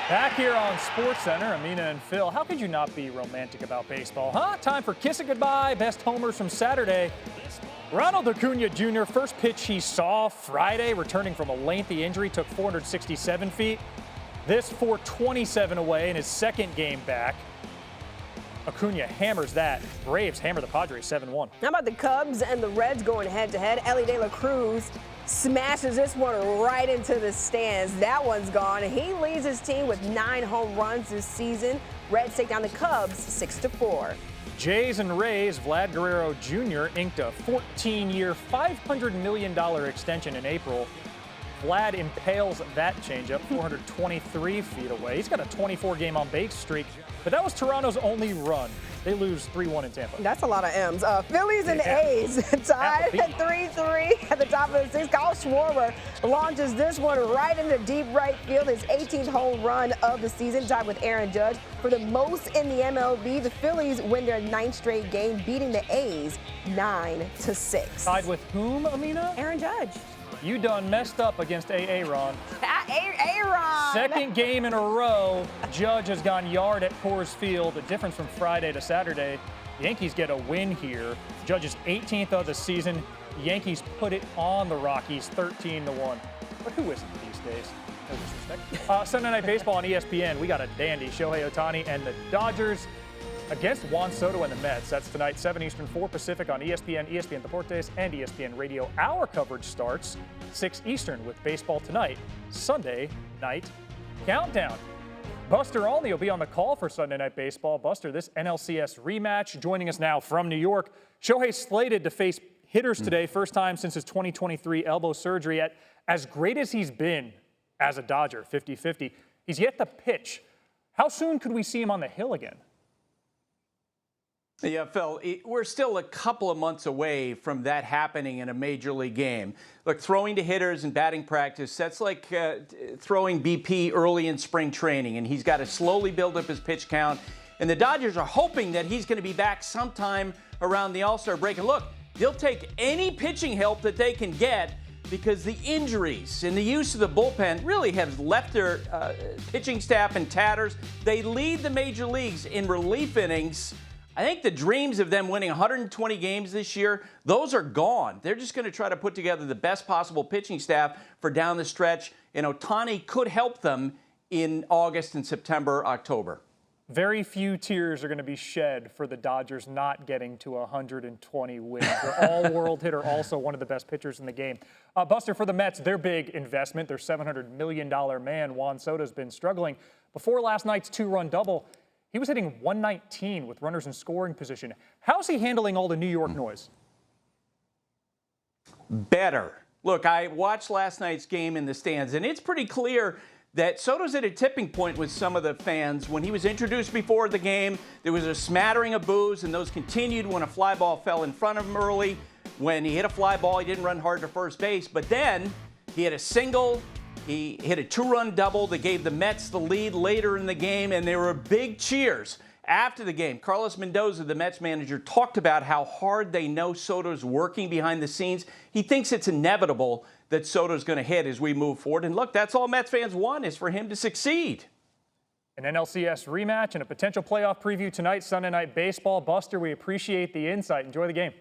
Back here on SportsCenter, Amina and Phil, how could you not be romantic about baseball, huh? Time for Kiss It Goodbye, best homers from Saturday. Ronald Acuna Jr., first pitch he saw Friday, returning from a lengthy injury, took 467 feet. This 427 away in his second game back. Acuna hammers that. Braves hammer the Padres 7-1. How about the Cubs and the Reds going head-to-head? Ellie De La Cruz smashes this one right into the stands. That one's gone. He leads his team with 9 home runs this season. Reds take down the Cubs 6-4. Jays and Rays, Vlad Guerrero Jr. inked a 14-year, $500 million extension in April. Vlad impales that changeup 423 feet away. He's got a 24-game on-base streak, but that was Toronto's only run. They lose 3-1 in Tampa. That's a lot of M's. Phillies and A's tied at 3-3 at the top of the 6th. Kyle Schwarber launches this one right into deep right field. His 18th home run of the season, tied with Aaron Judge for the most in the MLB. The Phillies win their 9th straight game, beating the A's 9-6. Tied with whom, Amina? Aaron Judge. You done messed up against Aaron. Aaron! Second game in a row, Judge has gone yard at Coors Field. The difference from Friday to Saturday, Yankees get a win here. Judge's 18th of the season. Yankees put it on the Rockies 13-1. But who isn't these days? No disrespect. Sunday Night Baseball on ESPN. We got a dandy, Shohei Ohtani and the Dodgers against Juan Soto and the Mets. That's tonight, 7 Eastern, 4 Pacific on ESPN, ESPN Deportes, and ESPN Radio. Our coverage starts 6 Eastern with Baseball Tonight, Sunday Night Countdown. Buster Olney will be on the call for Sunday Night Baseball. Buster, this NLCS rematch. Joining us now from New York, Shohei slated to face hitters today, first time since his 2023 elbow surgery. At as great as he's been as a Dodger, 50-50, he's yet to pitch. How soon could we see him on the hill again? Yeah, Phil, we're still a couple of months away from that happening in a major league game. Look, throwing to hitters and batting practice, that's like throwing BP early in spring training, and he's got to slowly build up his pitch count. And the Dodgers are hoping that he's going to be back sometime around the All-Star break. And look, they'll take any pitching help that they can get because the injuries and the use of the bullpen really have left their pitching staff in tatters. They lead the major leagues in relief innings. I think the dreams of them winning 120 games this year, those are gone. They're just going to try to put together the best possible pitching staff for down the stretch, and Ohtani could help them in August and September, October. Very few tears are going to be shed for the Dodgers not getting to 120 wins. Their all-world hitter, also one of the best pitchers in the game. Buster, for the Mets, their big investment, their $700 million man, Juan Soto, has been struggling. Before last night's 2-run double, he was hitting 119 with runners in scoring position. How's he handling all the New York noise? Better. Look, I watched last night's game in the stands, and it's pretty clear that Soto's at a tipping point with some of the fans. When he was introduced before the game, there was a smattering of boos, and those continued when a fly ball fell in front of him early. When he hit a fly ball, he didn't run hard to first base, but then he hit a single. He hit a 2-run double that gave the Mets the lead later in the game, and there were big cheers after the game. Carlos Mendoza, the Mets manager, talked about how hard they know Soto's working behind the scenes. He thinks it's inevitable that Soto's going to hit as we move forward. And look, that's all Mets fans want, is for him to succeed. An NLCS rematch and a potential playoff preview tonight, Sunday Night Baseball. Buster, we appreciate the insight. Enjoy the game.